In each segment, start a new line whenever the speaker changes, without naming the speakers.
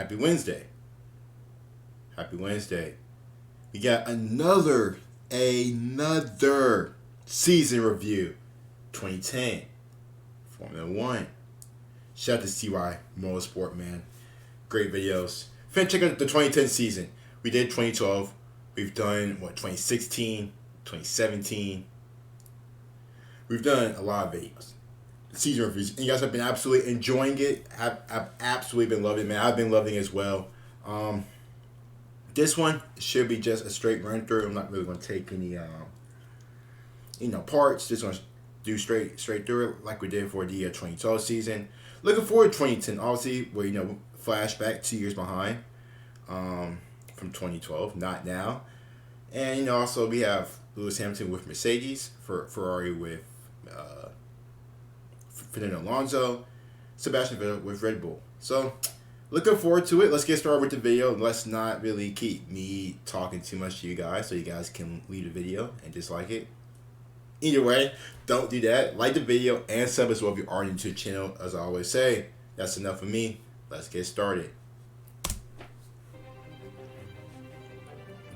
Happy Wednesday. Happy Wednesday. We got another season review. 2010. Formula 1. Shout out to CY Motorsport, man. Great videos. Fin check out the 2010 season. We did 2012. We've done, 2016, 2017. We've done a lot of videos. Season reviews. And you guys have been absolutely enjoying it. I've absolutely been loving it, man. I've been loving it as well. This one should be just a straight run through. I'm not really going to take any, parts. Just going to do straight through it like we did for the 2012 season. Looking forward to 2010, obviously, where, flashback 2 years behind from 2012, not now. And, also we have Lewis Hamilton with Mercedes, Ferrari with Fernando Alonso, Sebastian Vettel with Red Bull. So, looking forward to it. Let's get started with the video. Let's not really keep me talking too much to you guys so you guys can leave the video and dislike it. Either way, don't do that. Like the video and sub as well if you are new to the channel. As I always say, that's enough of me. Let's get started.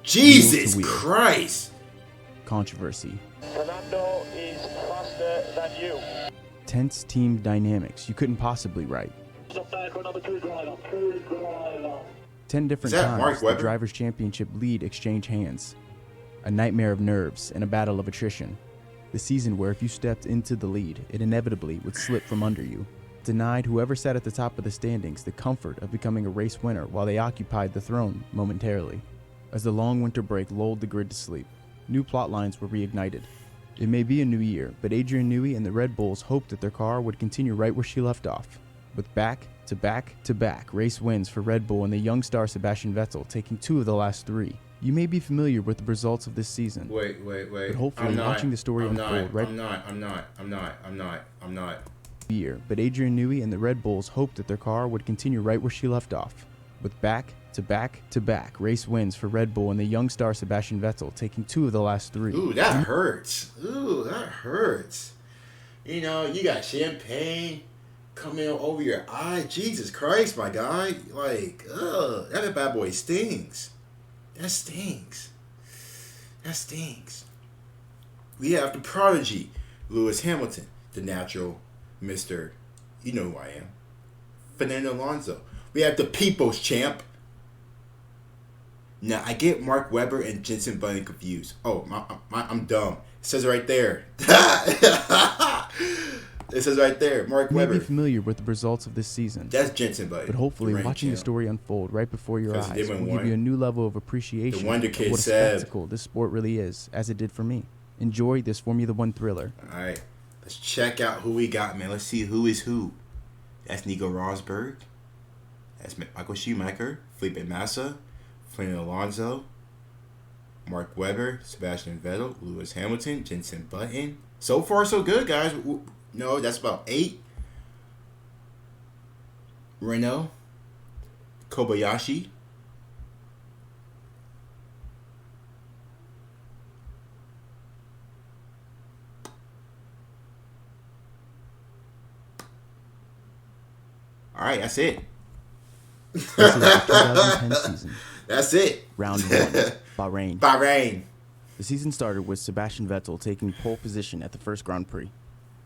Jesus Christ!
Controversy.
Fernando is faster than you.
Tense team dynamics you couldn't possibly write. 10 different times the Drivers' Championship lead exchange hands. A nightmare of nerves and a battle of attrition. The season where if you stepped into the lead, it inevitably would slip from under you. Denied whoever sat at the top of the standings the comfort of becoming a race winner while they occupied the throne momentarily. As the long winter break lulled the grid to sleep, new plot lines were reignited. It may be a new year, but Adrian Newey and the Red Bulls hoped that their car would continue right where she left off, with back-to-back-to-back race wins for Red Bull and the young star Sebastian Vettel taking 2 of the last 3. You may be familiar with the results of this season.
Wait.
But hopefully watching the story unfold right...
I'm not.
Year, but Adrian Newey and the Red Bulls hoped that their car would continue right where she left off, with back-to-back-to-back race wins for Red Bull and the young star Sebastian Vettel taking 2 of the last 3.
Ooh, that hurts. You got champagne coming over your eye. Jesus Christ, my guy. That bad boy stings. That stings. We have the prodigy, Lewis Hamilton, the natural Mr. You know who I am, Fernando Alonso. We have the people's champ. Now, I get Mark Webber and Jenson Button confused. Oh, I'm dumb. It says right there. It says right there, Mark Webber.
You may be familiar with the results of this season.
That's Jenson Button.
But hopefully watching the story unfold right before your eyes will give you a new level of appreciation
the Wonder Kid
of what a spectacle this sport really is, as it did for me. Enjoy this Formula 1 thriller.
All right, let's check out who we got, man. Let's see who is who. That's Nico Rosberg. That's Michael Schumacher, Felipe Massa, Fernando Alonso, Mark Webber, Sebastian Vettel, Lewis Hamilton, Jenson Button. So far, so good, guys. No, that's about 8. Renault, Kobayashi, all right, that's it.
This is the 2010 season.
That's it.
Round 1, Bahrain. The season started with Sebastian Vettel taking pole position at the first Grand Prix.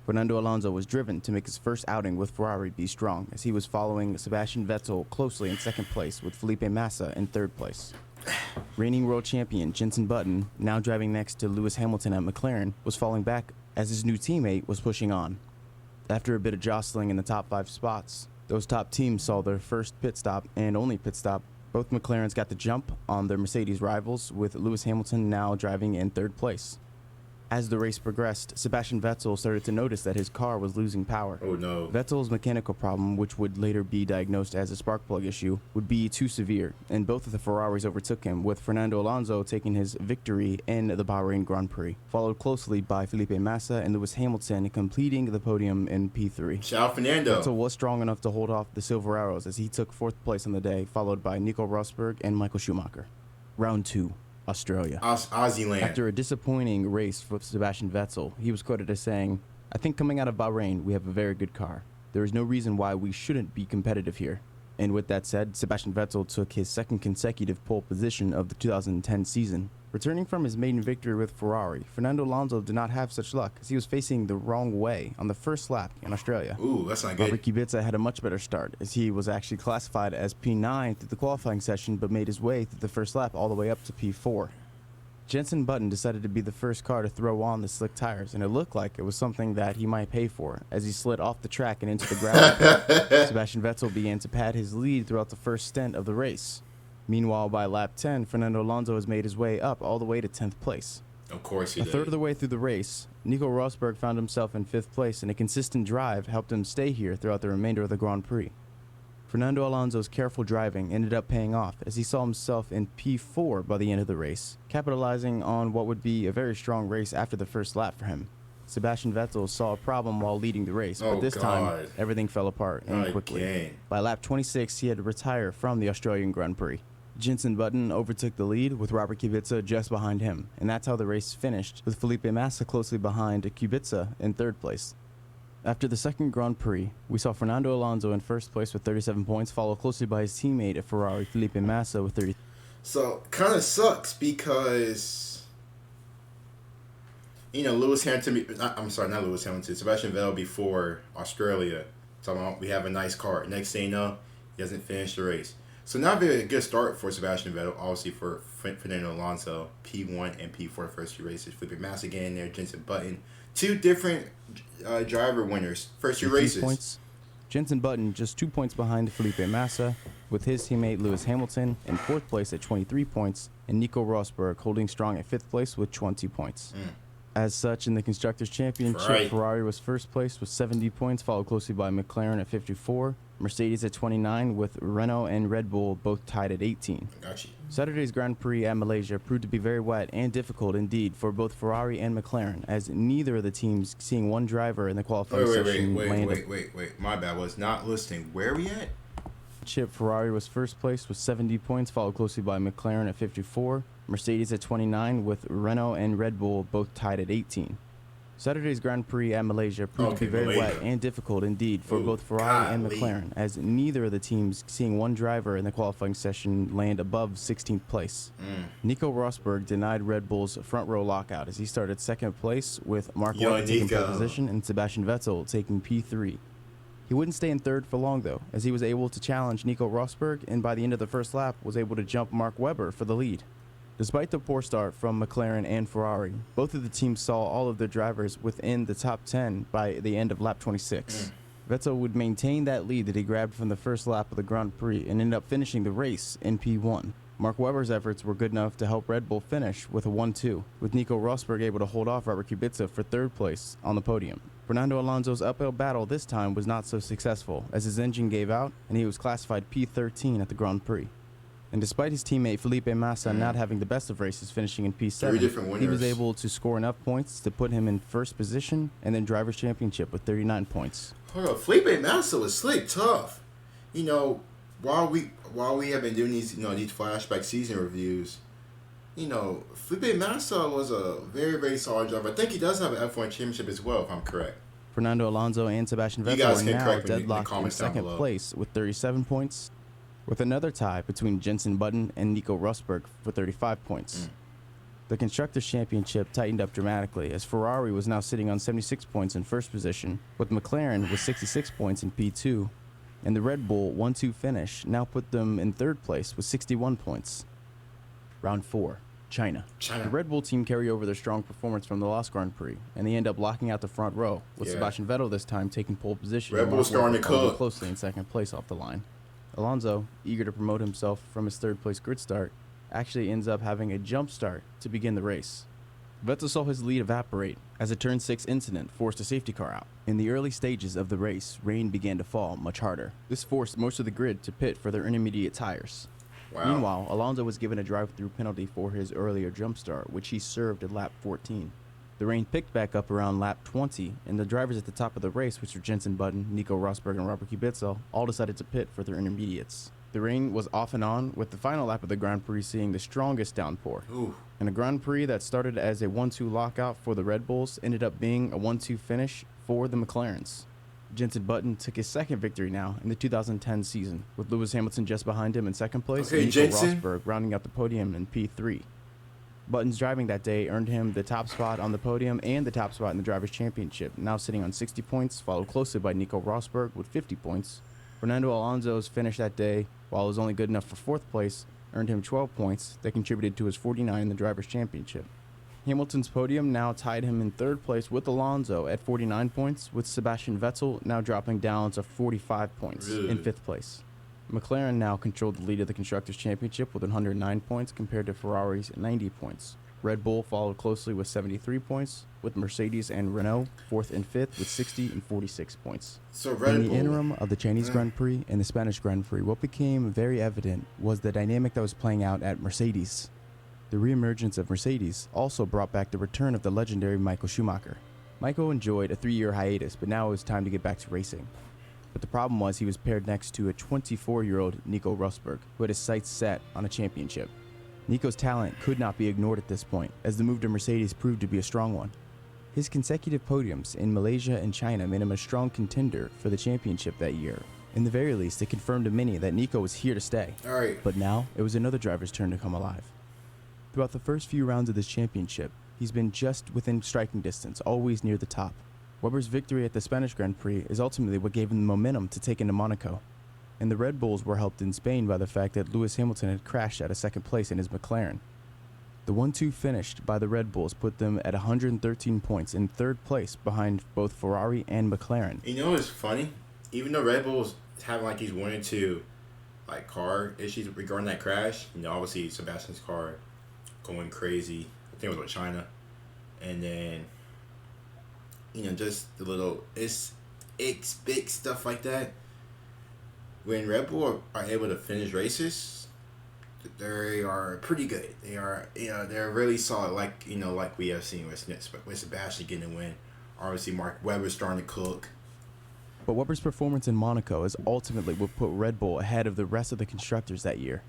Fernando Alonso was driven to make his first outing with Ferrari be strong, as he was following Sebastian Vettel closely in second place with Felipe Massa in third place. Reigning world champion Jenson Button, now driving next to Lewis Hamilton at McLaren, was falling back as his new teammate was pushing on. After a bit of jostling in the top 5 spots, those top teams saw their first pit stop and only pit stop. Both McLarens got the jump on their Mercedes rivals, with Lewis Hamilton now driving in third place. As the race progressed, Sebastian Vettel started to notice that his car was losing power.
Oh no.
Vettel's mechanical problem, which would later be diagnosed as a spark plug issue, would be too severe, and both of the Ferraris overtook him, with Fernando Alonso taking his victory in the Bahrain Grand Prix, followed closely by Felipe Massa and Lewis Hamilton completing the podium in P3.
Ciao, Fernando.
Vettel was strong enough to hold off the Silver Arrows as he took 4th place on the day, followed by Nico Rosberg and Michael Schumacher. Round 2. Australia.
Aussie land.
After a disappointing race for Sebastian Vettel, he was quoted as saying, "I think coming out of Bahrain, we have a very good car. There is no reason why we shouldn't be competitive here." And with that said, Sebastian Vettel took his second consecutive pole position of the 2010 season. Returning from his maiden victory with Ferrari, Fernando Alonso did not have such luck as he was facing the wrong way on the first lap in Australia.
Ooh, that's not good.
Robert Kubica had a much better start as he was actually classified as P9 through the qualifying session but made his way through the first lap all the way up to P4. Jenson Button decided to be the first car to throw on the slick tires, and it looked like it was something that he might pay for as he slid off the track and into the gravel. Sebastian Vettel began to pad his lead throughout the first stint of the race. Meanwhile, by lap 10, Fernando Alonso has made his way up all the way to 10th place.
Of course he did.
A third of the way through the race, Nico Rosberg found himself in 5th place, and a consistent drive helped him stay here throughout the remainder of the Grand Prix. Fernando Alonso's careful driving ended up paying off as he saw himself in P4 by the end of the race, capitalizing on what would be a very strong race after the first lap for him. Sebastian Vettel saw a problem while leading the race, but this time, everything fell apart and quickly. By lap 26, he had to retire from the Australian Grand Prix. Jenson Button overtook the lead with Robert Kubica just behind him, and that's how the race finished, with Felipe Massa closely behind Kubica in 3rd place. After the second Grand Prix, we saw Fernando Alonso in 1st place with 37 points, followed closely by his teammate at Ferrari, Felipe Massa, with 30.
So, kind of sucks because, Lewis Hamilton, not Lewis Hamilton, Sebastian Vettel before Australia, talking about we have a nice car. Next thing you know, he doesn't finish the race. So not very good start for Sebastian Vettel, obviously for Fernando Alonso, P1 and P4 the first 2 races. Felipe Massa getting there, Jenson Button. 2 different driver winners, first 2 races.
Points. Jenson Button just 2 points behind Felipe Massa, with his teammate Lewis Hamilton in 4th place at 23 points, and Nico Rosberg holding strong at 5th place with 20 points. As such, in the Constructors' Championship, Ferrari was 1st place with 70 points, followed closely by McLaren at 54, Mercedes at 29, with Renault and Red Bull both tied at 18.
Gotcha.
Saturday's Grand Prix at Malaysia proved to be very wet and difficult indeed for both Ferrari and McLaren, as neither of the teams seeing one driver in the qualifying session landed.
Wait. My bad. Was not listening. Where are we at?
Ferrari was 1st place with 70 points, followed closely by McLaren at 54, Mercedes at 29, with Renault and Red Bull both tied at 18. Saturday's Grand Prix at Malaysia proved to be very wet and difficult indeed for both Ferrari and McLaren, as neither of the teams seeing one driver in the qualifying session land above 16th place. Nico Rosberg denied Red Bull's front row lockout as he started 2nd place, with Mark Webber taking pole position and Sebastian Vettel taking P3. He wouldn't stay in 3rd for long though, as he was able to challenge Nico Rosberg, and by the end of the first lap was able to jump Mark Webber for the lead. Despite the poor start from McLaren and Ferrari, both of the teams saw all of their drivers within the top 10 by the end of lap 26. Vettel would maintain that lead that he grabbed from the first lap of the Grand Prix and end up finishing the race in P1. Mark Webber's efforts were good enough to help Red Bull finish with a 1-2, with Nico Rosberg able to hold off Robert Kubica for 3rd place on the podium. Fernando Alonso's uphill battle this time was not so successful, as his engine gave out and he was classified P13 at the Grand Prix. And despite his teammate Felipe Massa not having the best of races, finishing in P7, he was able to score enough points to put him in 1st position and then Drivers' Championship with 39 points.
Hold on, Felipe Massa was slick tough. While we have been doing these these flashback season reviews, Felipe Massa was a very, very solid driver. I think he does have an F1 championship as well, if I'm correct.
Fernando Alonso and Sebastian Vettel are now deadlocked in 2nd place with 37 points, with another tie between Jenson Button and Nico Rosberg for 35 points. The Constructors' Championship tightened up dramatically, as Ferrari was now sitting on 76 points in 1st position, with McLaren with 66 points in P2, and the Red Bull 1-2 finish now put them in 3rd place with 61 points. Round 4. China. The Red Bull team carry over their strong performance from the last Grand Prix, and they end up locking out the front row, with Sebastian Vettel this time taking pole position.
Red Bull starting to cook
closely in 2nd place off the line. Alonso, eager to promote himself from his 3rd place grid start, actually ends up having a jump start to begin the race. Vettel saw his lead evaporate as a turn 6 incident forced a safety car out. In the early stages of the race, rain began to fall much harder. This forced most of the grid to pit for their intermediate tires. Meanwhile, Alonso was given a drive-through penalty for his earlier jump start, which he served at lap 14. The rain picked back up around lap 20, and the drivers at the top of the race, which were Jenson Button, Nico Rosberg, and Robert Kubica, all decided to pit for their intermediates. The rain was off and on, with the final lap of the Grand Prix seeing the strongest downpour. And a Grand Prix that started as a 1-2 lockout for the Red Bulls ended up being a 1-2 finish for the McLarens. Jenson Button took his second victory now in the 2010 season, with Lewis Hamilton just behind him in second place and Nico Rosberg rounding out the podium in P3. Button's driving that day earned him the top spot on the podium and the top spot in the Drivers' Championship, now sitting on 60 points, followed closely by Nico Rosberg with 50 points. Fernando Alonso's finish that day, while it was only good enough for fourth place, earned him 12 points that contributed to his 49 in the Drivers' Championship. Hamilton's podium now tied him in third place with Alonso at 49 points, with Sebastian Vettel now dropping down to 45 points in fifth place. McLaren now controlled the lead of the Constructors' Championship with 109 points compared to Ferrari's 90 points. Red Bull followed closely with 73 points, with Mercedes and Renault fourth and fifth with 60 and 46 points.
So Red
in the
Bull,
interim of the Chinese Grand Prix and the Spanish Grand Prix, what became very evident was the dynamic that was playing out at Mercedes. The reemergence of Mercedes also brought back the return of the legendary Michael Schumacher. Michael enjoyed a 3-year hiatus, but now it was time to get back to racing. But the problem was he was paired next to a 24-year-old Nico Rosberg, who had his sights set on a championship. Nico's talent could not be ignored at this point, as the move to Mercedes proved to be a strong one. His consecutive podiums in Malaysia and China made him a strong contender for the championship that year. In the very least, it confirmed to many that Nico was here to stay.
All right.
But now, it was another driver's turn to come alive. Throughout the first few rounds of this championship, he's been just within striking distance, always near the top. Webber's victory at the Spanish Grand Prix is ultimately what gave him the momentum to take into Monaco. And the Red Bulls were helped in Spain by the fact that Lewis Hamilton had crashed out of second place in his McLaren. The 1-2 finished by the Red Bulls put them at 113 points in third place behind both Ferrari and McLaren.
You know what's funny? Even though Red Bulls have like these 1 or 2 like car issues regarding that crash, you know, obviously Sebastian's car going crazy. I think it was with China. And then, you know, just the little it's big stuff like that. When Red Bull are able to finish races, they are pretty good. They are, you know, they're really solid. Like, you know, like we have seen with Sebastian getting a win. Obviously, Mark Webber's starting to cook.
But Webber's performance in Monaco is ultimately what put Red Bull ahead of the rest of the constructors that year.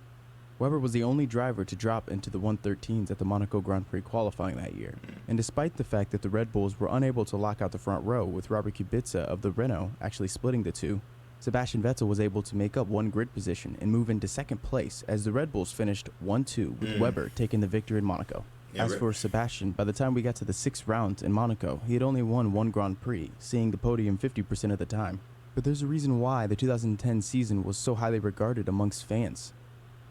Webber was the only driver to drop into the 113s at the Monaco Grand Prix qualifying that year. And despite the fact that the Red Bulls were unable to lock out the front row, with Robert Kubica of the Renault actually splitting the two, Sebastian Vettel was able to make up one grid position and move into second place as the Red Bulls finished 1-2 with Webber taking the victory in Monaco. As for Sebastian, by the time we got to the 6th round in Monaco, he had only won one Grand Prix, seeing the podium 50% of the time. But there's a reason why the 2010 season was so highly regarded amongst fans.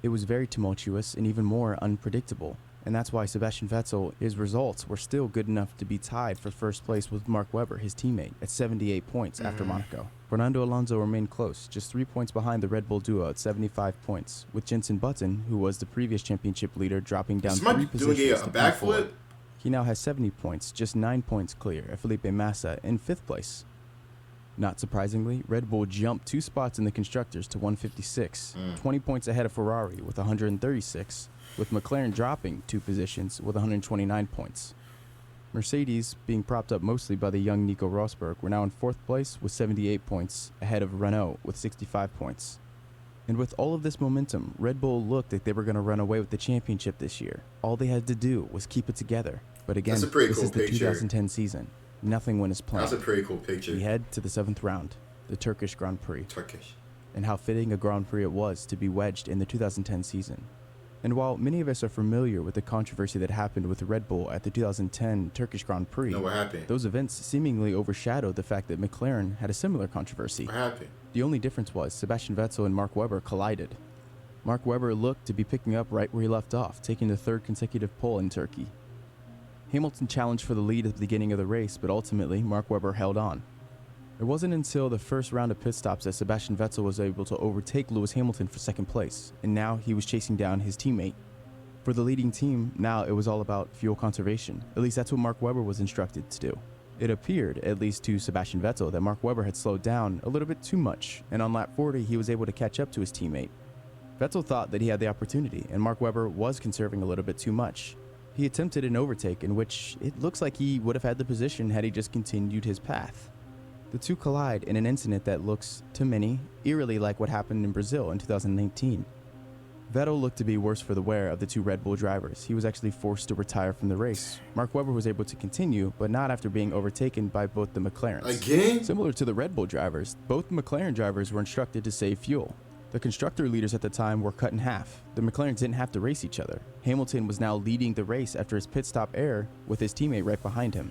It was very tumultuous and even more unpredictable, and that's why Sebastian Vettel, his results were still good enough to be tied for first place with Mark Webber, his teammate, at 78 points after Monaco. Fernando Alonso remained close, just 3 points behind the Red Bull duo at 75 points, with Jenson Button, who was the previous championship leader, dropping down 3 positions to P4. He now has 70 points, just 9 points clear of Felipe Massa in 5th place. Not surprisingly, Red Bull jumped 2 spots in the constructors to 156, 20 points ahead of Ferrari with 136, with McLaren dropping 2 positions with 129 points. Mercedes, being propped up mostly by the young Nico Rosberg, were now in 4th place with 78 points, ahead of Renault with 65 points. And with all of this momentum, Red Bull looked like they were going to run away with the championship this year. All they had to do was keep it together. But again, this is the 2010 season. Nothing went as planned.
That's a pretty cool picture.
We head to the 7th round, the Turkish Grand Prix.
Turkish.
And how fitting a Grand Prix it was to be wedged in the 2010 season. And while many of us are familiar with the controversy that happened with Red Bull at the 2010 Turkish Grand Prix,
what happened?
Those events seemingly overshadowed the fact that McLaren had a similar controversy.
What happened?
The only difference was Sebastian Vettel and Mark Webber collided. Mark Webber looked to be picking up right where he left off, taking the 3rd consecutive pole in Turkey. Hamilton challenged for the lead at the beginning of the race, but ultimately Mark Webber held on. It wasn't until the first round of pit stops that Sebastian Vettel was able to overtake Lewis Hamilton for 2nd place, and now he was chasing down his teammate. For the leading team, now it was all about fuel conservation. At least that's what Mark Webber was instructed to do. It appeared, at least to Sebastian Vettel, that Mark Webber had slowed down a little bit too much, and on lap 40 he was able to catch up to his teammate. Vettel thought that he had the opportunity, and Mark Webber was conserving a little bit too much. He attempted an overtake in which it looks like he would have had the position had he just continued his path. The two collide in an incident that looks, to many, eerily like what happened in Brazil in 2019. Vettel looked to be worse for the wear of the two Red Bull drivers. He was actually forced to retire from the race. Mark Webber was able to continue, but not after being overtaken by both the McLarens.
Again?
Similar to the Red Bull drivers, both McLaren drivers were instructed to save fuel. The constructor leaders at the time were cut in half. The McLarens didn't have to race each other. Hamilton was now leading the race after his pit stop error with his teammate right behind him.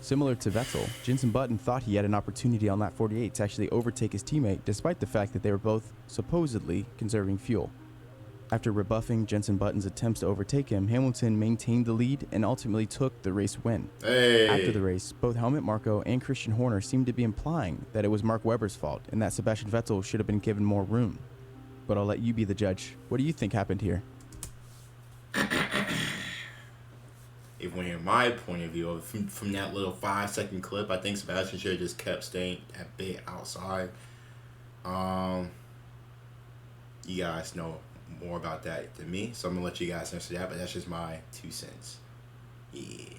Similar to Vettel, Jenson Button thought he had an opportunity on lap 48 to actually overtake his teammate despite the fact that they were both supposedly conserving fuel. After rebuffing Jenson Button's attempts to overtake him, Hamilton maintained the lead and ultimately took the race win. After the race, both Helmut Marko and Christian Horner seemed to be implying that it was Mark Webber's fault and that Sebastian Vettel should have been given more room. But I'll let you be the judge. What do you think happened here?
If we're in my point of view, from that little 5-second clip, I think Sebastian should have just kept staying a bit outside. You guys know more about that than me, so I'm gonna let you guys answer that, but that's just my 2 cents. Yeah.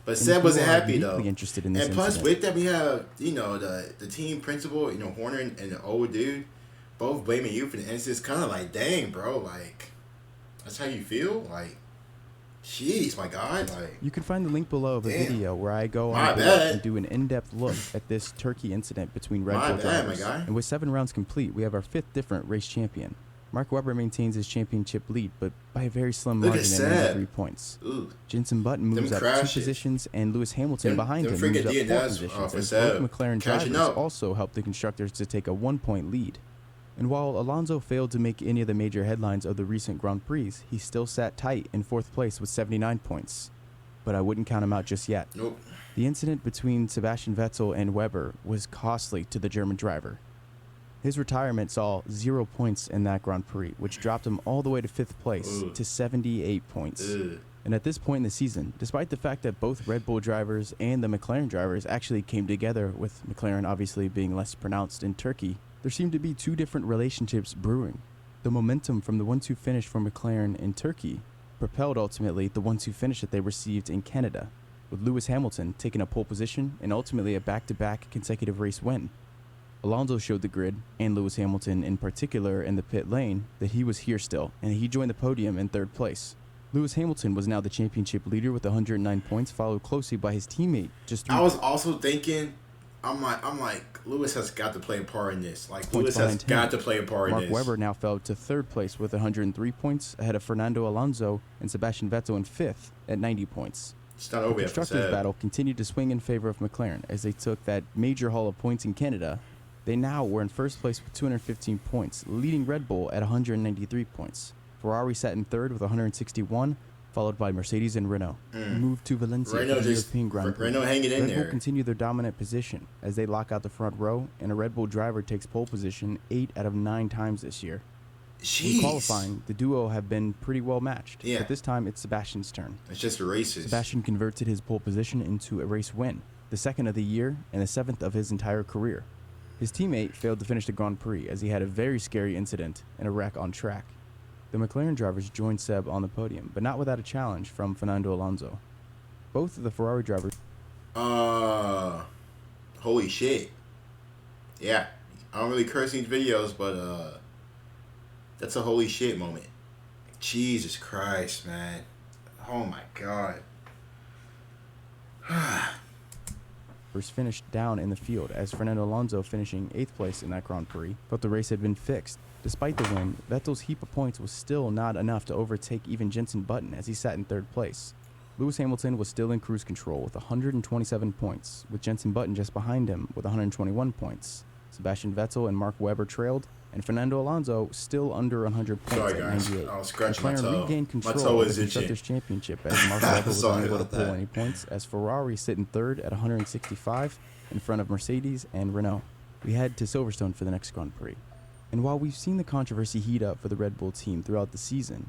But Seb wasn't happy though.
Interested in this
and plus,
incident.
with that, we have the team principal, Horner and the old dude, both blaming you for the incident. It's kind of like, dang, bro, like that's how you feel, like. Jeez, my guy, like...
You can find the link below of a video where I go on and do an in-depth look at this Turkey incident between Red Bull drivers. And with 7 rounds complete, we have our 5th different race champion. Mark Webber maintains his championship lead, but by a very slim margin at 93 points. Jenson Button moves up 2 positions, and Lewis Hamilton behind him moves up 4 positions, as both McLaren drivers also helped the constructors to take a 1-point lead. And while Alonso failed to make any of the major headlines of the recent Grand Prix, he still sat tight in 4th place with 79 points. But I wouldn't count him out just yet.
Nope.
The incident between Sebastian Vettel and Webber was costly to the German driver. His retirement saw 0 points in that Grand Prix, which dropped him all the way to 5th place to 78 points. And at this point in the season, despite the fact that both Red Bull drivers and the McLaren drivers actually came together, with McLaren obviously being less pronounced in Turkey, there seemed to be 2 different relationships brewing. The momentum from the 1-2 finish for McLaren in Turkey propelled ultimately the 1-2 finish that they received in Canada, with Lewis Hamilton taking a pole position and ultimately a back-to-back consecutive race win. Alonso showed the grid, and Lewis Hamilton in particular in the pit lane, that he was here still, and he joined the podium in 3rd place. Lewis Hamilton was now the championship leader with 109 points, followed closely by his teammate just 3
I was also thinking, I'm like, Lewis has got to play a part in this. Like, Lewis has got to play a part in this.
Mark Webber now fell to 3rd place with 103 points, ahead of Fernando Alonso and Sebastian Vettel in 5th at 90 points.
It's not over
yet. The constructors' battle continued to swing in favor of McLaren as they took that major haul of points in Canada. They now were in 1st place with 215 points, leading Red Bull at 193 points. Ferrari sat in 3rd with 161, followed by Mercedes and Renault. Moved to Valencia for the European Grand Prix.
Renault hanging in there.
Red Bull continue their dominant position as they lock out the front row, and a Red Bull driver takes pole position 8 out of 9 times this year.
Jeez.
In qualifying, the duo have been pretty well matched,
but
this time it's Sebastian's turn.
It's just the races.
Sebastian converted his pole position into a race win, the 2nd of the year and the 7th of his entire career. His teammate failed to finish the Grand Prix as he had a very scary incident and a wreck on track. The McLaren drivers joined Seb on the podium, but not without a challenge from Fernando Alonso. Both of the Ferrari drivers...
Holy shit. Yeah. I don't really curse in these videos, but, that's a holy shit moment. Jesus Christ, man. Oh my God.
First finished down in the field, as Fernando Alonso finishing 8th place in that Grand Prix, but the race had been fixed. Despite the win, Vettel's heap of points was still not enough to overtake even Jenson Button as he sat in 3rd place. Lewis Hamilton was still in cruise control with 127 points, with Jenson Button just behind him with 121 points. Sebastian Vettel and Mark Webber trailed, and Fernando Alonso still under 100 points at 98.
I was scratching my toe.
Regained control of the Constructors' Championship as Mark Webber was unable to pull any points, as Ferrari sit in 3rd at 165 in front of Mercedes and Renault. We head to Silverstone for the next Grand Prix. And while we've seen the controversy heat up for the Red Bull team throughout the season,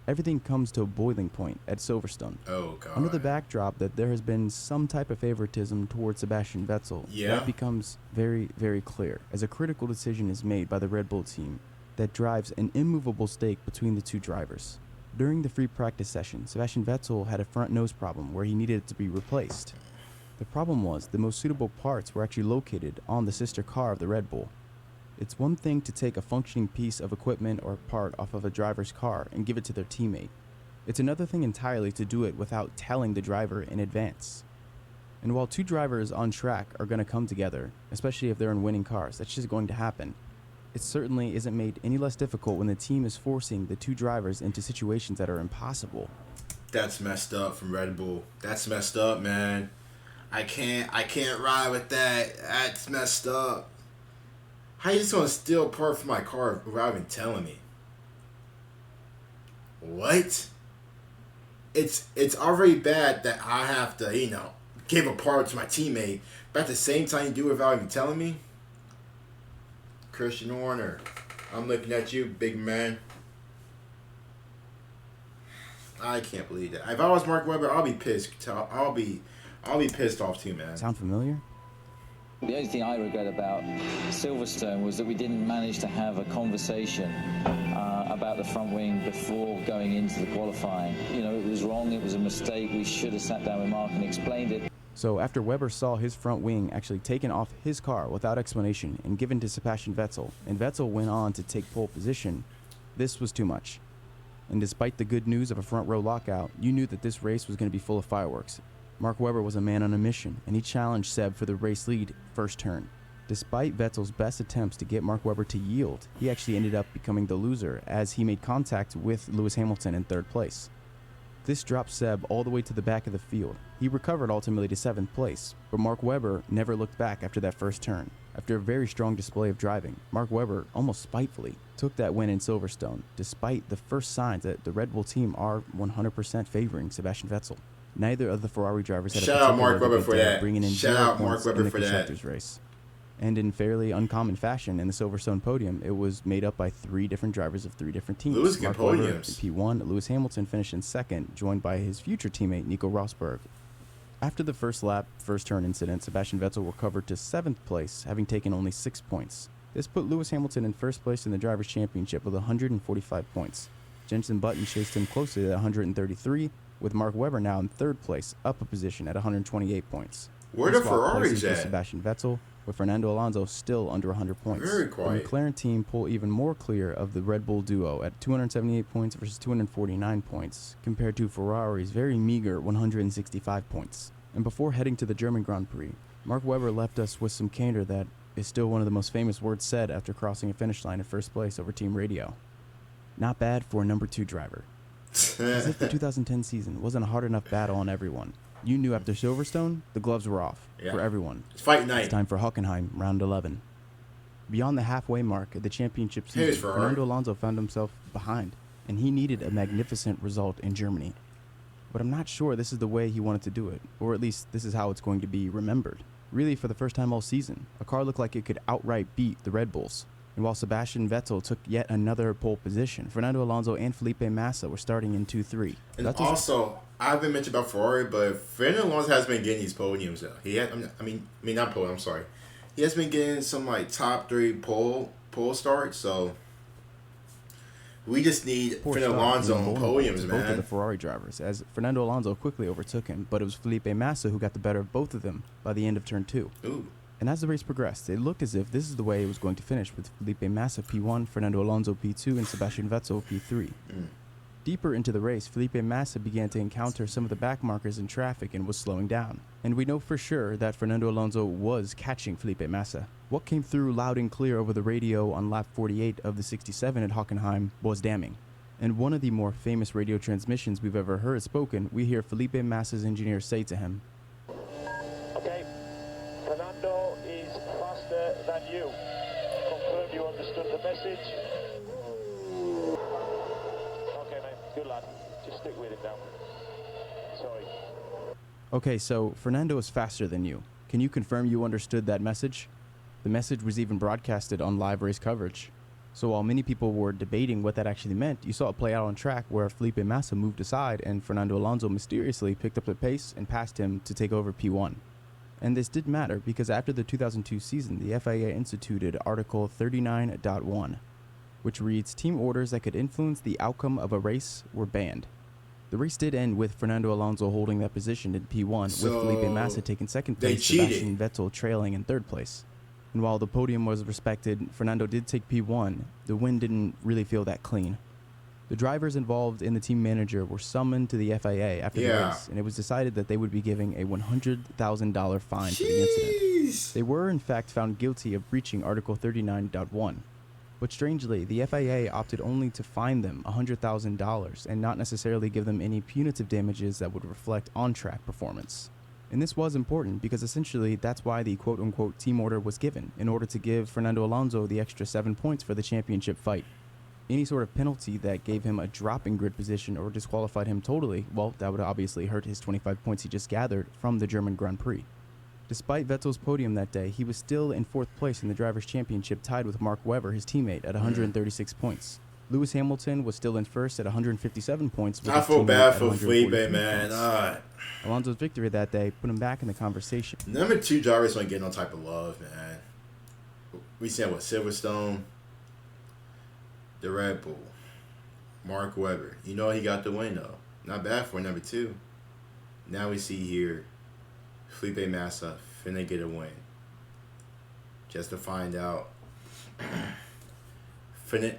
everything comes to a boiling point at Silverstone.
Oh, God.
Under the backdrop that there has been some type of favoritism towards Sebastian Vettel, that becomes very, very clear as a critical decision is made by the Red Bull team that drives an immovable stake between the 2 drivers. During the free practice session, Sebastian Vettel had a front nose problem where he needed it to be replaced. The problem was the most suitable parts were actually located on the sister car of the Red Bull. It's one thing to take a functioning piece of equipment or part off of a driver's car and give it to their teammate. It's another thing entirely to do it without telling the driver in advance. And while two drivers on track are going to come together, especially if they're in winning cars, that's just going to happen. It certainly isn't made any less difficult when the team is forcing the two drivers into situations that are impossible.
That's messed up from Red Bull. That's messed up, man. I can't ride with that. That's messed up. How you just gonna steal a part from my car without even telling me? What? It's already bad that I have to, give a part to my teammate, but at the same time you do it without even telling me? Christian Horner, I'm looking at you, big man. I can't believe that. If I was Mark Webber, I'll be pissed. I'll be pissed off too, man.
Sound familiar?
The only thing I regret about Silverstone was that we didn't manage to have a conversation about the front wing before going into the qualifying. It was wrong, it was a mistake. We should have sat down with Mark and explained it.
So after Webber saw his front wing actually taken off his car without explanation and given to Sebastian Vettel, and Vettel went on to take pole position, this was too much. And despite the good news of a front row lockout, you knew that this race was going to be full of fireworks. Mark Webber was a man on a mission, and he challenged Seb for the race lead first turn. Despite Vettel's best attempts to get Mark Webber to yield, he actually ended up becoming the loser as he made contact with Lewis Hamilton in third place. This dropped Seb all the way to the back of the field. He recovered ultimately to 7th place, but Mark Webber never looked back after that first turn. After a very strong display of driving, Mark Webber, almost spitefully, took that win in Silverstone, despite the first signs that the Red Bull team are 100% favoring Sebastian Vettel. Neither of the Ferrari drivers had
Shout out Mark Webber for that.
bringing in
Shout
0
out
points
Mark Webber
in the
for that.
Constructors' race. And in fairly uncommon fashion, in the Silverstone podium, it was made up by 3 different drivers of 3 different teams.
Lewis
Mark
podiums.
Webber in P1, Lewis Hamilton finished in 2nd, joined by his future teammate Nico Rosberg. After the first lap, first turn incident, Sebastian Vettel recovered to 7th place, having taken only 6 points. This put Lewis Hamilton in first place in the Drivers' Championship with 145 points. Jenson Button chased him closely at 133, with Mark Webber now in 3rd place, up a position at 128 points.
Where the Ferraris at?
Sebastian Vettel, with Fernando Alonso still under 100 points.
Very quiet.
The McLaren team pull even more clear of the Red Bull duo at 278 points versus 249 points, compared to Ferrari's very meager 165 points. And before heading to the German Grand Prix, Mark Webber left us with some candor that is still one of the most famous words said after crossing a finish line in first place over team radio. Not bad for a number 2 driver. As if the 2010 season wasn't a hard enough battle on everyone. You knew after Silverstone, the gloves were off for everyone.
It's fight night.
It's time for Hockenheim, round 11. Beyond the halfway mark of the championship season, Fernando Alonso found himself behind, and he needed a magnificent result in Germany. But I'm not sure this is the way he wanted to do it, or at least this is how it's going to be remembered. Really, for the first time all season, a car looked like it could outright beat the Red Bulls. And while Sebastian Vettel took yet another pole position, Fernando Alonso and Felipe Massa were starting in 2-3.
And also, I haven't mentioned about Ferrari, but Fernando Alonso has been getting these podiums. He had, not podium. I'm sorry. He has been getting some top 3 pole starts. So we just need Fernando Alonso on podiums, man.
Both of the Ferrari drivers, as Fernando Alonso quickly overtook him, but it was Felipe Massa who got the better of both of them by the end of turn 2.
Ooh.
And as the race progressed, it looked as if this is the way it was going to finish, with Felipe Massa P1, Fernando Alonso P2, and Sebastian Vettel P3. Deeper into the race, Felipe Massa began to encounter some of the backmarkers in traffic and was slowing down. And we know for sure that Fernando Alonso was catching Felipe Massa. What came through loud and clear over the radio on lap 48 of the 67 at Hockenheim was damning. In one of the more famous radio transmissions we've ever heard spoken, we hear Felipe Massa's engineer say to him,
Okay, Fernando is faster than you. Confirm you understood the message. Okay, mate, good lad. Just stick with him now. Sorry.
Okay, so Fernando is faster than you. Can you confirm you understood that message? The message was even broadcasted on live race coverage. So while many people were debating what that actually meant, you saw it play out on track where Felipe Massa moved aside and Fernando Alonso mysteriously picked up the pace and passed him to take over P1. And this did matter because after the 2002 season, the FIA instituted Article 39.1, which reads, team orders that could influence the outcome of a race were banned. The race did end with Fernando Alonso holding that position in P1, with Felipe Massa taking second place, Sebastian Vettel trailing in third place. And while the podium was respected, Fernando did take P1, the win didn't really feel that clean. The drivers involved and the team manager were summoned to the FIA after the race, and it was decided that they would be giving a $100,000 fine for the incident. They were, in fact, found guilty of breaching Article 39.1. But strangely, the FIA opted only to fine them $100,000 and not necessarily give them any punitive damages that would reflect on-track performance. And this was important because essentially that's why the quote-unquote team order was given, in order to give Fernando Alonso the extra 7 points for the championship fight. Any sort of penalty that gave him a drop in grid position or disqualified him totally, well, that would obviously hurt his 25 points he just gathered from the German Grand Prix. Despite Vettel's podium that day, he was still in 4th place in the Drivers' Championship, tied with Mark Webber, his teammate, at 136 points. Lewis Hamilton was still in first at 157 points.
I feel bad for Felipe, man.
Alonso's victory that day put him back in the conversation.
Number 2 drivers don't get no type of love, man. We said what, Silverstone, the Red Bull, Mark Webber. You know he got the win though. Not bad for number 2. Now we see here Felipe Massa finna get a win. Just to find out.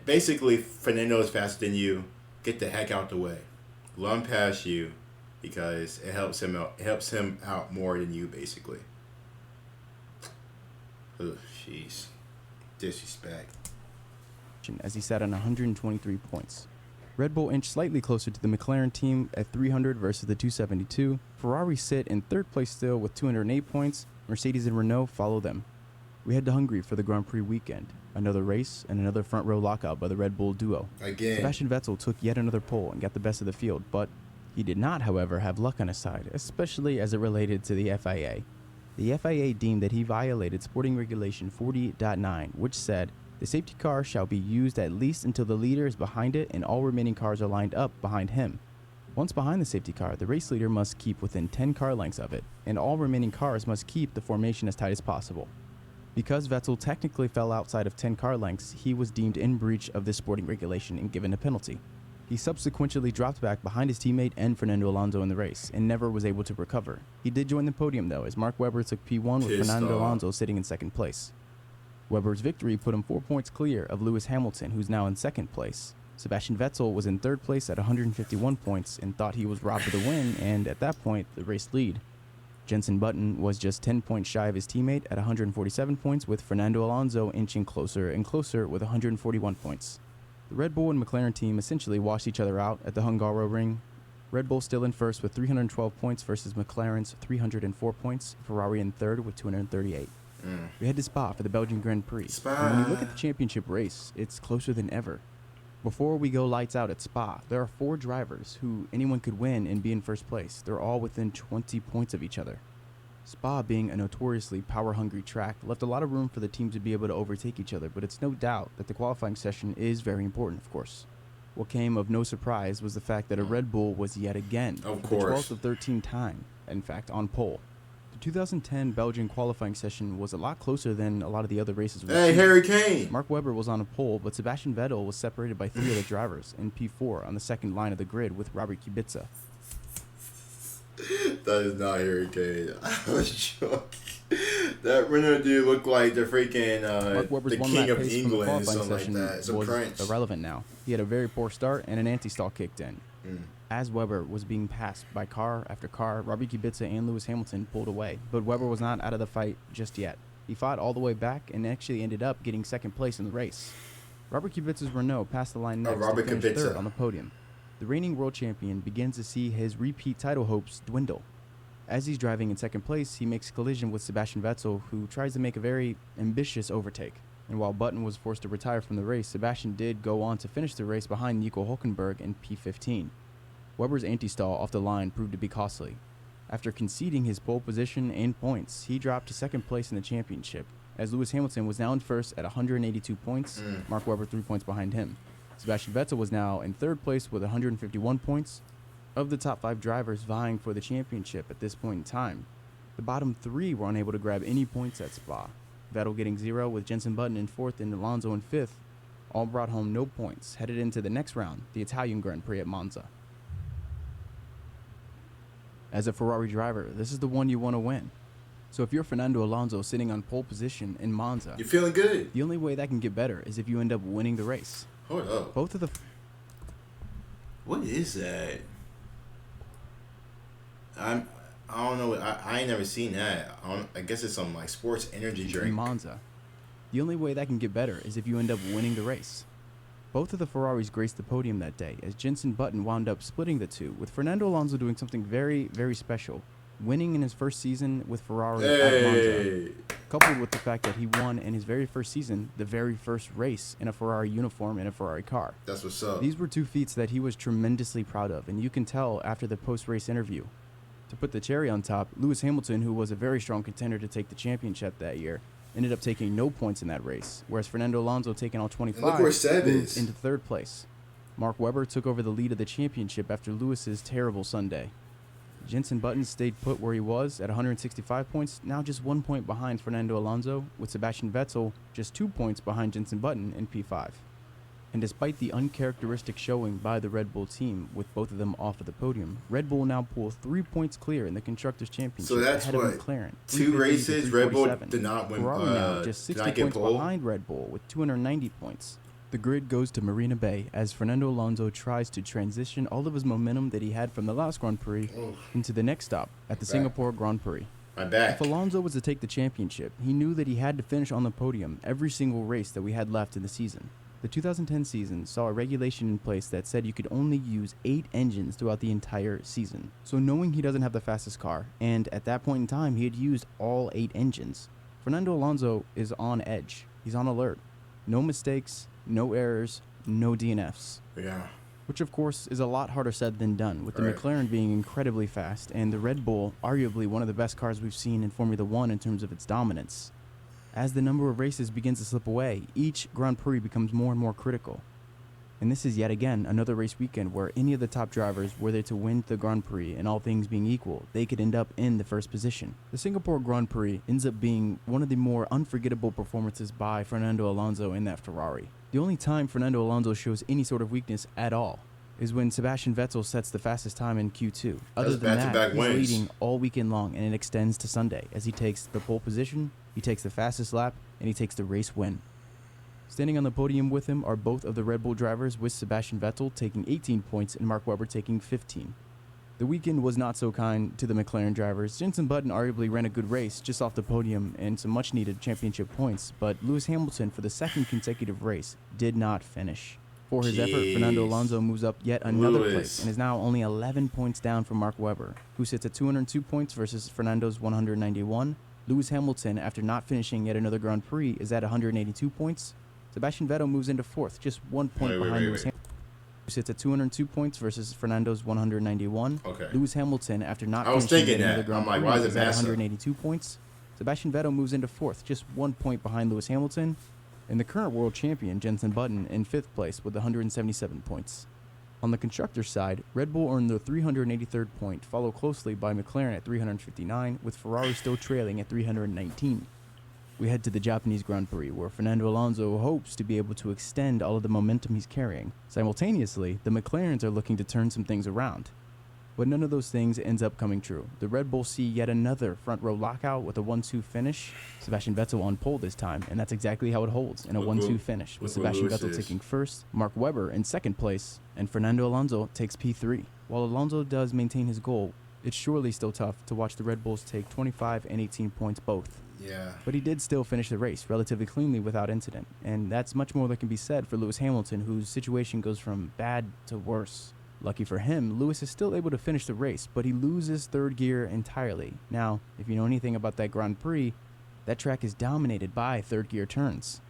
Basically, Fernando is faster than you. Get the heck out the way. Run past you because it helps him out. It helps him out more than you, basically. Oh, jeez. Disrespect.
As he sat on 123 points. Red Bull inched slightly closer to the McLaren team at 300 versus the 272. Ferrari sit in 3rd place still with 208 points. Mercedes and Renault follow them. We head to Hungary for the Grand Prix weekend. Another race and another front row lockout by the Red Bull duo.
Again.
Sebastian Vettel took yet another pole and got the best of the field, but he did not, however, have luck on his side, especially as it related to the FIA. The FIA deemed that he violated Sporting Regulation 40.9, which said, the safety car shall be used at least until the leader is behind it and all remaining cars are lined up behind him. Once behind the safety car, the race leader must keep within 10 car lengths of it, and all remaining cars must keep the formation as tight as possible. Because Vettel technically fell outside of 10 car lengths, he was deemed in breach of this sporting regulation and given a penalty. He subsequently dropped back behind his teammate and Fernando Alonso in the race, and never was able to recover. He did join the podium though, as Mark Webber took P1 with Fernando Alonso sitting in 2nd place. Webber's victory put him 4 points clear of Lewis Hamilton, who's now in 2nd place. Sebastian Vettel was in 3rd place at 151 points and thought he was robbed of the win, and at that point, the race lead. Jenson Button was just 10 points shy of his teammate at 147 points, with Fernando Alonso inching closer and closer with 141 points. The Red Bull and McLaren team essentially washed each other out at the Hungaroring. Red Bull still in first with 312 points versus McLaren's 304 points, Ferrari in 3rd with 238. We head to Spa for the Belgian Grand Prix. And when you look at the championship race, it's closer than ever. Before we go lights out at Spa, there are 4 drivers who anyone could win and be in first place. They're all within 20 points of each other. Spa, being a notoriously power-hungry track, left a lot of room for the team to be able to overtake each other, but it's no doubt that the qualifying session is very important, of course. What came of no surprise was the fact that a Red Bull was yet again, for the 12th of 13 time, in fact, on pole. The 2010 Belgian qualifying session was a lot closer than a lot of the other races.
Hey, Harry Kane!
Mark Webber was on a pole, but Sebastian Vettel was separated by 3 other drivers in P4 on the 2nd line of the grid with Robert Kubica.
That is not Harry Kane. I was joking. That Renault dude looked like the freaking the king of England or something like that. It's a prince.
Irrelevant now. He had a very poor start and an anti-stall kicked in. As Webber was being passed by car after car, Robert Kubica and Lewis Hamilton pulled away, but Webber was not out of the fight just yet. He fought all the way back and actually ended up getting 2nd place in the race. Robert Kubica's Renault passed the line next to finish 3rd on the podium. The reigning world champion begins to see his repeat title hopes dwindle. As he's driving in 2nd place, he makes collision with Sebastian Vettel, who tries to make a very ambitious overtake. And while Button was forced to retire from the race, Sebastian did go on to finish the race behind Nico Hülkenberg in P15. Webber's anti-stall off the line proved to be costly. After conceding his pole position and points, he dropped to 2nd place in the championship, as Lewis Hamilton was now in first at 182 points, Mark Webber 3 points behind him. Sebastian Vettel was now in 3rd place with 151 points. Of the top 5 drivers vying for the championship at this point in time, the bottom 3 were unable to grab any points at Spa. Vettel getting 0 with Jenson Button in 4th and Alonso in 5th. All brought home no points, headed into the next round, the Italian Grand Prix at Monza. As a Ferrari driver, this is the one you want to win. So if you're Fernando Alonso sitting on pole position in Monza,
you're feeling good.
The only way that can get better is if you end up winning the race.
Hold up.
Both of the...
What is that? I don't know. I ain't never seen that. I guess it's some like sports energy drink.
In Monza. The only way that can get better is if you end up winning the race. Both of the Ferraris graced the podium that day as Jenson Button wound up splitting the two, with Fernando Alonso doing something very, very special, winning in his first season with Ferrari at Monza, coupled with the fact that he won in his very first season, the very first race in a Ferrari uniform in a Ferrari car.
That's what's up.
These were two feats that he was tremendously proud of, and you can tell after the post-race interview. To put the cherry on top, Lewis Hamilton, who was a very strong contender to take the championship that year, ended up taking no points in that race, whereas Fernando Alonso, taking all 25, moved into third place. Mark Webber took over the lead of the championship after Lewis's terrible Sunday. Jenson Button stayed put where he was at 165 points, now just 1 point behind Fernando Alonso, with Sebastian Vettel just 2 points behind Jenson Button in P5. And despite the uncharacteristic showing by the Red Bull team, with both of them off of the podium, Red Bull now pulls 3 points clear in the Constructors' Championship,
so that's
ahead
what,
of McLaren.
2 races, Red Bull did not win.
Ferrari now just 60 points behind Red Bull with 290 points. The grid goes to Marina Bay as Fernando Alonso tries to transition all of his momentum that he had from the last Grand Prix into the next stop at the Singapore Grand Prix. If Alonso was to take the championship, he knew that he had to finish on the podium every single race that we had left in the season. The 2010 season saw a regulation in place that said you could only use 8 engines throughout the entire season. So knowing he doesn't have the fastest car, and at that point in time he had used all 8 engines, Fernando Alonso is on edge. He's on alert. No mistakes, no errors, no DNFs.
Yeah.
Which of course is a lot harder said than done, with the McLaren being incredibly fast and the Red Bull arguably one of the best cars we've seen in Formula 1 in terms of its dominance. As the number of races begins to slip away, each Grand Prix becomes more and more critical. And this is yet again another race weekend where any of the top drivers were there to win the Grand Prix, and all things being equal, they could end up in the first position. The Singapore Grand Prix ends up being one of the more unforgettable performances by Fernando Alonso in that Ferrari. The only time Fernando Alonso shows any sort of weakness at all is when Sebastian Vettel sets the fastest time in Q2. Other than that, he's leading all weekend long, and it extends to Sunday as he takes the pole position, he takes the fastest lap, and he takes the race win. Standing on the podium with him are both of the Red Bull drivers, with Sebastian Vettel taking 18 points and Mark Webber taking 15. The weekend was not so kind to the McLaren drivers. Jenson Button arguably ran a good race just off the podium and some much needed championship points, but Lewis Hamilton, for the second consecutive race, did not finish. For his effort, Fernando Alonso moves up yet another place and is now only 11 points down from Mark Webber, who sits at 202 points versus Fernando's 191. Lewis Hamilton, after not finishing yet another Grand Prix, is at 182 points. Sebastian Vettel moves into 4th, just 1 point behind Lewis Hamilton, who sits at 202 points versus Fernando's 191. Lewis Hamilton, after not finishing yet another Grand Prix, is at 182 points. Sebastian Vettel moves into 4th, just 1 point behind Lewis Hamilton. And the current world champion, Jenson Button, in 5th place with 177 points. On the constructors' side, Red Bull earned their 383rd point, followed closely by McLaren at 359, with Ferrari still trailing at 319. We head to the Japanese Grand Prix, where Fernando Alonso hopes to be able to extend all of the momentum he's carrying. Simultaneously, the McLarens are looking to turn some things around. But none of those things ends up coming true. The Red Bull see yet another front row lockout with a 1-2 finish. Sebastian Vettel on pole this time, and that's exactly how it holds in a 1-2 finish, with Sebastian Vettel taking 1st, Mark Webber in 2nd place, and Fernando Alonso takes P3. While Alonso does maintain his goal, it's surely still tough to watch the Red Bulls take 25 and 18 points both.
Yeah.
But he did still finish the race relatively cleanly without incident, and that's much more that can be said for Lewis Hamilton, whose situation goes from bad to worse. Lucky for him, Lewis is still able to finish the race, but he loses 3rd gear entirely. Now, if you know anything about that Grand Prix, that track is dominated by 3rd gear turns.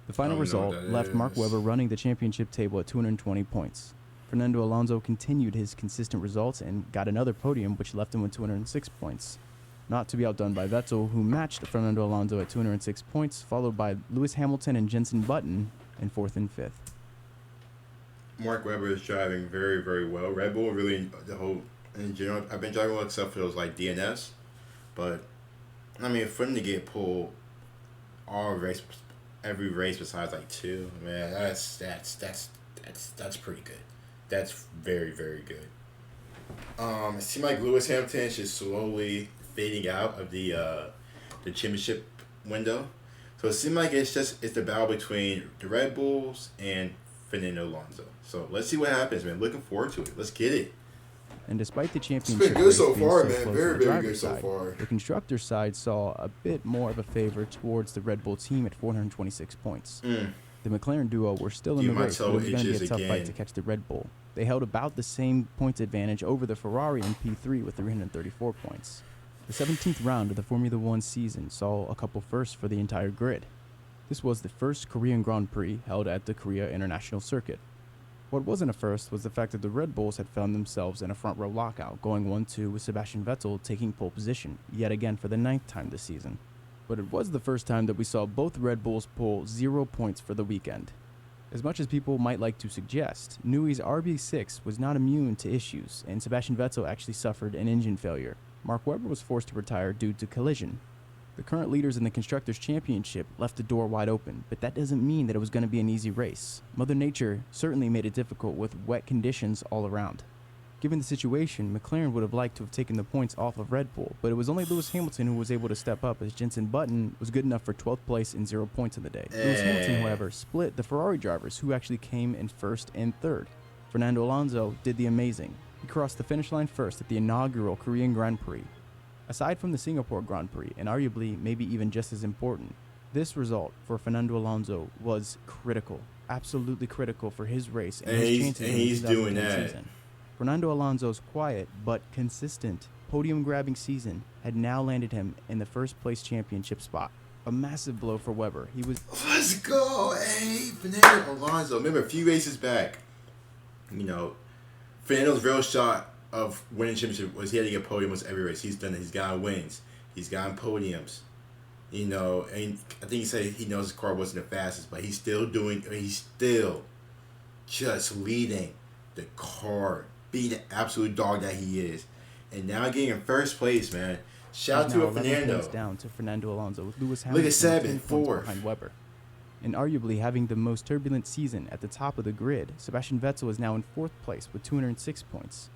The final result left Mark Webber running the championship table at 220 points. Fernando Alonso continued his consistent results and got another podium, which left him with 206 points. Not to be outdone by Vettel, who matched Fernando Alonso at 206 points, followed by Lewis Hamilton and Jenson Button in 4th and 5th.
Mark Webber is driving very, very well. Red Bull really, the whole, in general, I've been driving well except for those like DNS. But, I mean, for them to get pulled every race besides like 2, man, that's pretty good. That's very, very good. It seems like Lewis Hamilton is just slowly fading out of the the championship window. So it seems like it's the battle between the Red Bulls and Fernando Alonso. So let's see what happens, man. Looking forward to it. Let's get it.
And despite the championship,
It's been good so
being
far,
so
man.
close
Very,
to the
very
driver's
good so
side,
far.
the constructor's side saw a bit more of a favor towards the Red Bull team at 426 points. The McLaren duo were still in the race, but it was going to be a tough fight to catch the Red Bull. They held about the same points advantage over the Ferrari in P3 with 334 points. The 17th round of the Formula One season saw a couple firsts for the entire grid. This was the first Korean Grand Prix held at the Korea International Circuit. What wasn't a first was the fact that the Red Bulls had found themselves in a front row lockout, going 1-2 with Sebastian Vettel taking pole position, yet again for the 9th time this season. But it was the first time that we saw both Red Bulls pull 0 points for the weekend. As much as people might like to suggest, Newey's RB6 was not immune to issues, and Sebastian Vettel actually suffered an engine failure. Mark Webber was forced to retire due to collision. The current leaders in the Constructors' Championship left the door wide open, but that doesn't mean that it was going to be an easy race. Mother Nature certainly made it difficult with wet conditions all around. Given the situation, McLaren would have liked to have taken the points off of Red Bull, but it was only Lewis Hamilton who was able to step up, as Jenson Button was good enough for 12th place and 0 points in the day. Lewis Hamilton, however, split the Ferrari drivers, who actually came in 1st and 3rd. Fernando Alonso did the amazing. He crossed the finish line first at the inaugural Korean Grand Prix. Aside from the Singapore Grand Prix, and arguably maybe even just as important, this result for Fernando Alonso was critical, absolutely critical for his race and his chances in the 2010 season. Fernando Alonso's quiet but consistent podium-grabbing season had now landed him in the first-place championship spot. A massive blow for Webber.
Let's go, hey, Fernando Alonso. Remember a few races back, Fernando's real shot of winning championship was he had to get podiums every race. He's done it. He's gotten wins. He's gotten podiums. And I think he said he knows his car wasn't the fastest, but he's still just leading the car, being the absolute dog that he is. And now getting in first place, man. Shout out to Fernando.
Down to Fernando Alonso with Lewis Hamilton.
Look at 7, 4
behind Webber. And arguably having the most turbulent season at the top of the grid, Sebastian Vettel is now in 4th place with 206 points.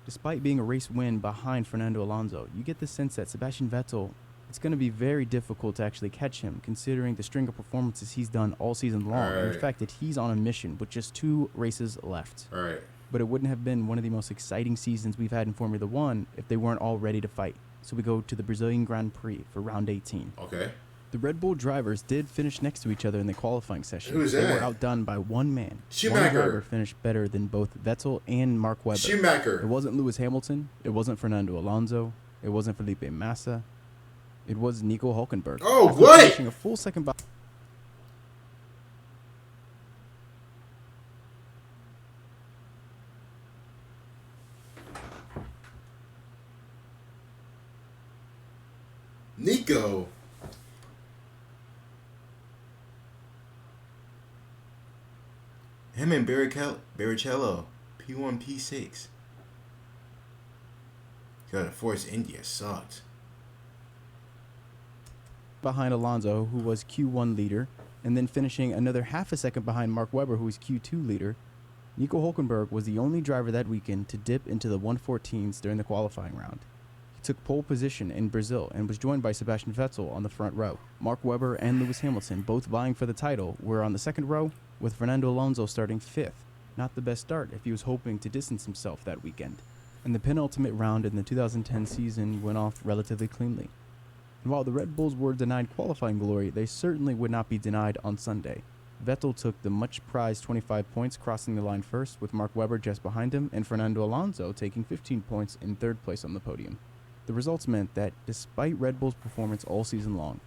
Despite being a race win behind Fernando Alonso, you get the sense that Sebastian Vettel, it's going to be very difficult to actually catch him, considering the string of performances he's done all season long, and the fact that he's on a mission with just 2 races left.
Right.
But it wouldn't have been one of the most exciting seasons we've had in Formula One if they weren't all ready to fight. So we go to the Brazilian Grand Prix for round 18.
Okay.
The Red Bull drivers did finish next to each other in the qualifying session.
Who's
They
that?
were outdone by one man.
Schumacher.
One driver finished better than both Vettel and Mark Webber.
Schumacher.
It wasn't Lewis Hamilton. It wasn't Fernando Alonso. It wasn't Felipe Massa. It was Nico Hülkenberg.
Oh,
After
what?
finishing a full second behind.
Nico. Him and Barrichello, P1, P6. God, Force India sucked.
Behind Alonso, who was Q1 leader, and then finishing another half a second behind Mark Webber, who was Q2 leader. Nico Hülkenberg was the only driver that weekend to dip into the 114s during the qualifying round. He took pole position in Brazil and was joined by Sebastian Vettel on the front row. Mark Webber and Lewis Hamilton, both vying for the title, were on the second row, with Fernando Alonso starting 5th. Not the best start if he was hoping to distance himself that weekend. And the penultimate round in the 2010 season went off relatively cleanly. And while the Red Bulls were denied qualifying glory, they certainly would not be denied on Sunday. Vettel took the much-prized 25 points, crossing the line first, with Mark Webber just behind him, and Fernando Alonso taking 15 points in 3rd place on the podium. The results meant that, despite Red Bull's performance all season long,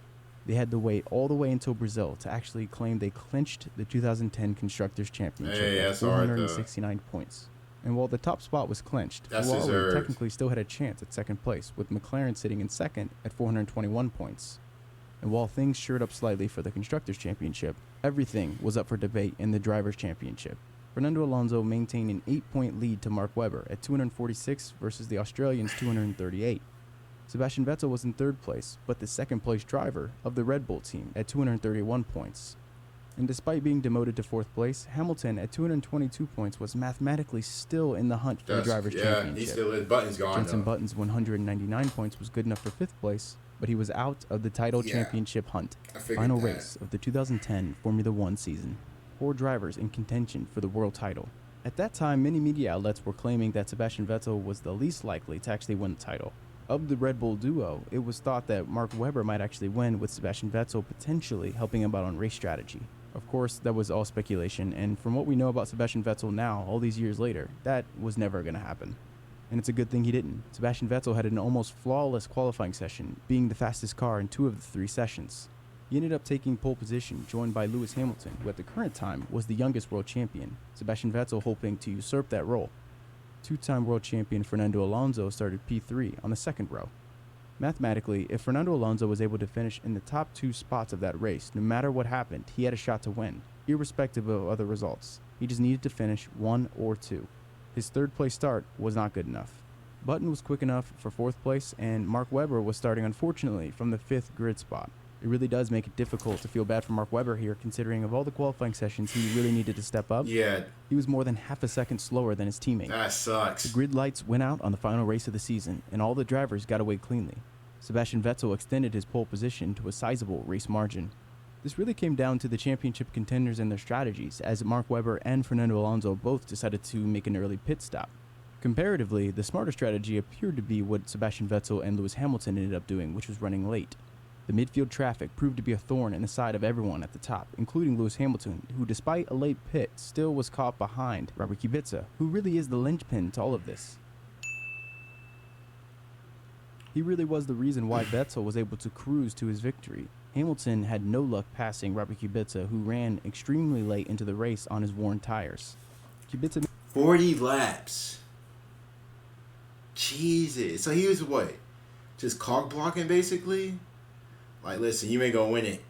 they had to wait all the way until Brazil to actually claim they clinched the 2010 Constructors' Championship at 469 points. And while the top spot was clinched, Ferrari technically still had a chance at second place, with McLaren sitting in second at 421 points. And while things shored up slightly for the Constructors' Championship, everything was up for debate in the Drivers' Championship. Fernando Alonso maintained an 8-point lead to Mark Webber at 246 versus the Australians' 238. Sebastian Vettel was in 3rd place, but the second-place driver of the Red Bull team at 231 points. And despite being demoted to 4th place, Hamilton at 222 points was mathematically still in the hunt for the Drivers' Championship.
He still is. Button's gone,
Jenson Button's 199 points was good enough for 5th place, but he was out of the title championship hunt. Final race of the 2010 Formula One season. 4 drivers in contention for the world title. At that time, many media outlets were claiming that Sebastian Vettel was the least likely to actually win the title. Of the Red Bull duo, it was thought that Mark Webber might actually win, with Sebastian Vettel potentially helping him out on race strategy. Of course, that was all speculation, and from what we know about Sebastian Vettel now, all these years later, that was never going to happen. And it's a good thing he didn't. Sebastian Vettel had an almost flawless qualifying session, being the fastest car in 2 of the 3 sessions. He ended up taking pole position, joined by Lewis Hamilton, who at the current time was the youngest world champion, Sebastian Vettel hoping to usurp that role. 2-time world champion Fernando Alonso started P3 on the 2nd row. Mathematically, if Fernando Alonso was able to finish in the top 2 spots of that race, no matter what happened, he had a shot to win, irrespective of other results. He just needed to finish 1 or 2. His 3rd place start was not good enough. Button was quick enough for 4th place, and Mark Webber was starting unfortunately from the 5th grid spot. It really does make it difficult to feel bad for Mark Webber here, considering of all the qualifying sessions he really needed to step up.
Yeah.
He was more than half a second slower than his teammate.
That sucks.
The grid lights went out on the final race of the season, and all the drivers got away cleanly. Sebastian Vettel extended his pole position to a sizable race margin. This really came down to the championship contenders and their strategies, as Mark Webber and Fernando Alonso both decided to make an early pit stop. Comparatively, the smarter strategy appeared to be what Sebastian Vettel and Lewis Hamilton ended up doing, which was running late. The midfield traffic proved to be a thorn in the side of everyone at the top, including Lewis Hamilton, who despite a late pit still was caught behind Robert Kubica, who really is the linchpin to all of this. He really was the reason why Vettel was able to cruise to his victory. Hamilton had no luck passing Robert Kubica, who ran extremely late into the race on his worn tires. Kubica
40 laps. Jesus. So he was what? Just cog blocking basically? Like, listen, you ain't gonna win it.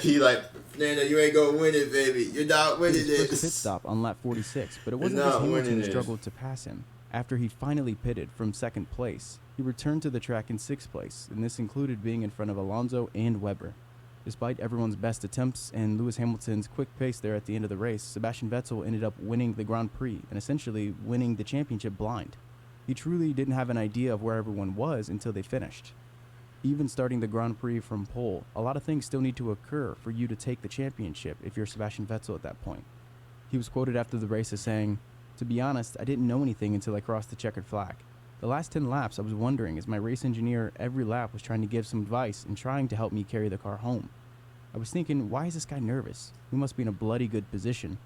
He like, Fernando, you ain't gonna win it, baby. You're not winning this.
First pit stop on lap 46, but it wasn't just Hamilton who struggled to pass him. After he finally pitted from 2nd place, he returned to the track in 6th place, and this included being in front of Alonso and Webber. Despite everyone's best attempts and Lewis Hamilton's quick pace there at the end of the race, Sebastian Vettel ended up winning the Grand Prix and essentially winning the championship blind. He truly didn't have an idea of where everyone was until they finished. Even starting the Grand Prix from pole, a lot of things still need to occur for you to take the championship if you're Sebastian Vettel at that point. He was quoted after the race as saying, "To be honest, I didn't know anything until I crossed the checkered flag. The last 10 laps I was wondering as my race engineer every lap was trying to give some advice and trying to help me carry the car home. I was thinking, why is this guy nervous? He must be in a bloody good position."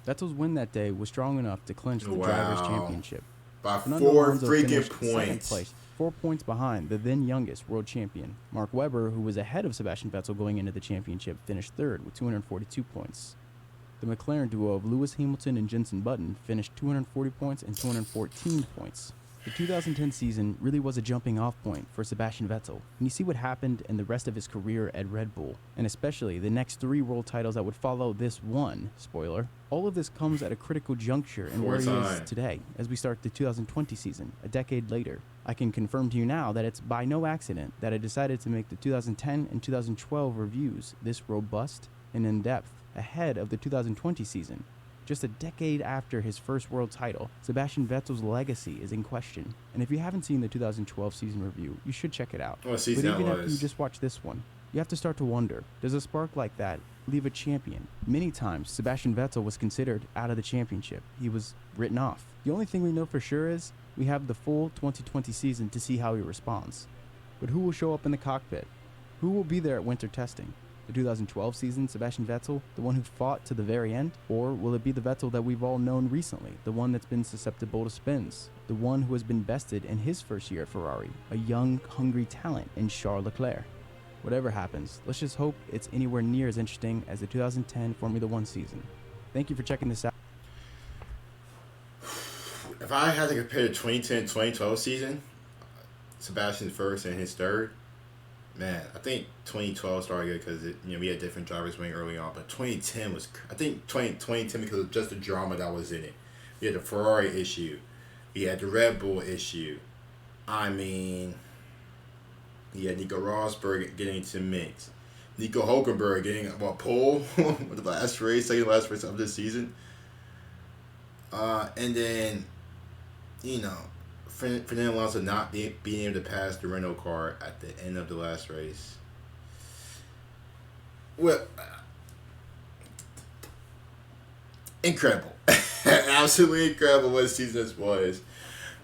Vettel's win that day was strong enough to clinch the Drivers' Championship.
By
Fernando
4
Alonso
freaking
finished 2nd place, 4 points behind the then youngest world champion. Mark Webber, who was ahead of Sebastian Vettel going into the championship, finished 3rd with 242 points. The McLaren duo of Lewis Hamilton and Jenson Button finished 240 points and 214 points. The 2010 season really was a jumping off point for Sebastian Vettel, and you see what happened in the rest of his career at Red Bull, and especially the next 3 world titles that would follow this one, spoiler. All of this comes at a critical juncture in where he is today, as we start the 2020 season, a decade later. I can confirm to you now that it's by no accident that I decided to make the 2010 and 2012 reviews this robust and in-depth ahead of the 2020 season. Just a decade after his first world title, Sebastian Vettel's legacy is in question. And if you haven't seen the 2012 season review, you should check it out. But even after you just watch this one, you have to start to wonder, does a spark like that leave a champion? Many times, Sebastian Vettel was considered out of the championship. He was written off. The only thing we know for sure is we have the full 2020 season to see how he responds. But who will show up in the cockpit? Who will be there at winter testing? The 2012 season Sebastian Vettel, the one who fought to the very end? Or will it be the Vettel that we've all known recently, the one that's been susceptible to spins, the one who has been bested in his first year at Ferrari, a young, hungry talent in Charles Leclerc? Whatever happens, let's just hope it's anywhere near as interesting as the 2010 Formula One season. Thank you for checking this out.
If I had to compare the 2010-2012 season, Sebastian's first and his third, man, I think 2012 started good because we had different drivers winning early on, but 2010 was, I think 2010 because of just the drama that was in it. We had the Ferrari issue, we had the Red Bull issue. I mean, you had Nico Rosberg getting into the mix. Nico Hülkenberg getting pole with the last race, second last race of this season. And then, Fernando Alonso not being able to pass the Renault car at the end of the last race. Well, incredible. Absolutely incredible what season this was.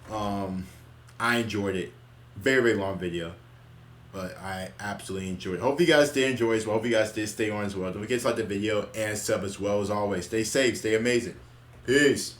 I enjoyed it. Very, very long video. But I absolutely enjoyed it. Hope you guys did enjoy as well. Hope you guys did stay on as well. Don't forget to like the video and sub as well as always. Stay safe. Stay amazing. Peace.